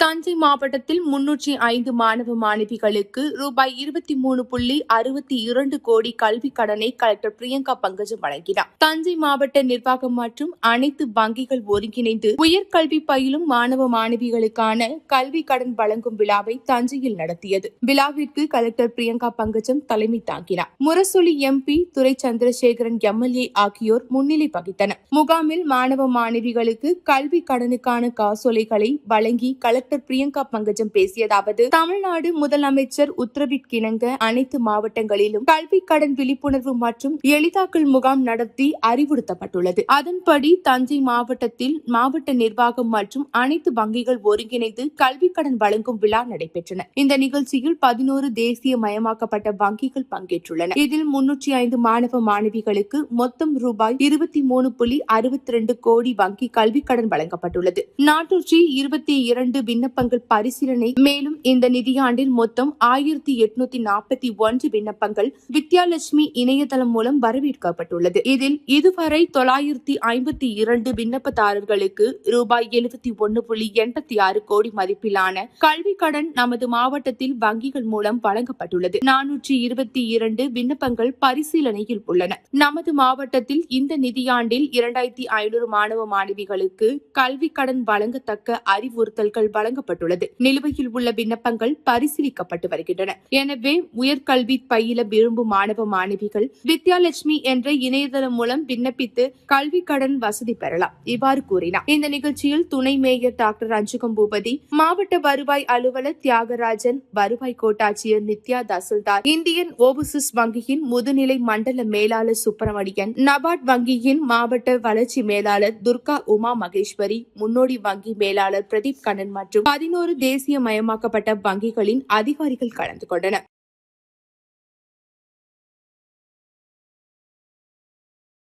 தஞ்சை மாவட்டத்தில் 305 மாணவ மாணவிகளுக்கு ரூபாய் 23.62 கோடி கல்விக் கடனை கலெக்டர் பிரியங்கா பங்கஜம் வழங்கினார். தஞ்சை மாவட்ட நிர்வாகம் மற்றும் அனைத்து வங்கிகள் ஒருங்கிணைந்து உயர்கல்வி பயிலும் மாணவ மாணவிகளுக்கான கல்வி கடன் வழங்கும் விழாவை தஞ்சையில் நடத்தியது. விழாவிற்கு கலெக்டர் பிரியங்கா பங்கஜம் தலைமை தாங்கினார். முரசொலி எம்பி துரை சந்திரசேகரன் எம்எல்ஏ ஆகியோர் முன்னிலை வகித்தனர். முகாமில் மாணவ மாணவிகளுக்கு கல்வி கடனுக்கான காசோலைகளை வழங்கி கலெக்டர் பிரியங்கா பங்கஜம் பேசியதாவது: தமிழ்நாடு முதலமைச்சர் உத்தரவிற்கிணங்க அனைத்து மாவட்டங்களிலும் கல்வி கடன் விழிப்புணர்வு மற்றும் எளிதாக்கல் முகாம் நடத்தி அறிவுறுத்தப்பட்டுள்ளது. அதன்படி தஞ்சை மாவட்டத்தில் மாவட்ட நிர்வாகம் மற்றும் அனைத்து வங்கிகள் ஒருங்கிணைந்து கல்வி கடன் வழங்கும் விழா நடைபெற்றன. இந்த நிகழ்ச்சியில் 11 தேசிய மயமாக்கப்பட்ட வங்கிகள் பங்கேற்றுள்ளன. இதில் 305 மாணவ மாணவிகளுக்கு மொத்தம் ரூபாய் 23.62 கோடி வங்கி கல்வி கடன் வழங்கப்பட்டுள்ளது. 422 விண்ணப்பங்கள் பரிசீலனை. மேலும் இந்த நிதியாண்டில் மொத்தம் 1841 விண்ணப்பங்கள் வித்யாலட்சுமி இணையதளம் மூலம் வரவேற்கப்பட்டுள்ளது. இதில் இதுவரை 952 விண்ணப்பதாரர்களுக்கு ரூபாய் 71.86 கோடி மதிப்பிலான கல்வி கடன் நமது மாவட்டத்தில் வங்கிகள் மூலம் வழங்கப்பட்டுள்ளது. 422 விண்ணப்பங்கள் பரிசீலனையில் உள்ளன. நமது மாவட்டத்தில் இந்த நிதியாண்டில் 2500 மாணவ மாணவிகளுக்கு கல்வி கடன் வழங்கத்தக்க அறிவுறுத்தல்கள் வழங்கப்பட்டுள்ளது. நிலுவையில் உள்ள விண்ணப்பங்கள் பரிசீலிக்கப்பட்டு வருகின்றன. எனவே உயர்கல்வி பயில விரும்பும் மாணவ மாணவிகள் வித்யாலட்சுமி என்ற இணையதளம் மூலம் விண்ணப்பித்து கல்வி கடன் வசதி பெறலாம். இவ்வாறு கூறினார். இந்த நிகழ்ச்சியில் துணை மேயர் டாக்டர் அஞ்சுகம் பூபதி, மாவட்ட வருவாய் அலுவலர் தியாகராஜன், வருவாய் கோட்டாட்சியர் நித்யா, தசில்தார், இந்தியன் ஓவர்சீஸ் வங்கியின் முதுநிலை மண்டல மேலாளர் சுப்பிரமணியன், நபார்ட் வங்கியின் மாவட்ட வளர்ச்சி மேலாளர் துர்கா உமா மகேஸ்வரி, முன்னோடி வங்கி மேலாளர் பிரதீப் கண்ணன் மற்றும் 11 தேசிய மயமாக்கப்பட்ட வங்கிகளின் அதிகாரிகள் கலந்து கொண்டனர்.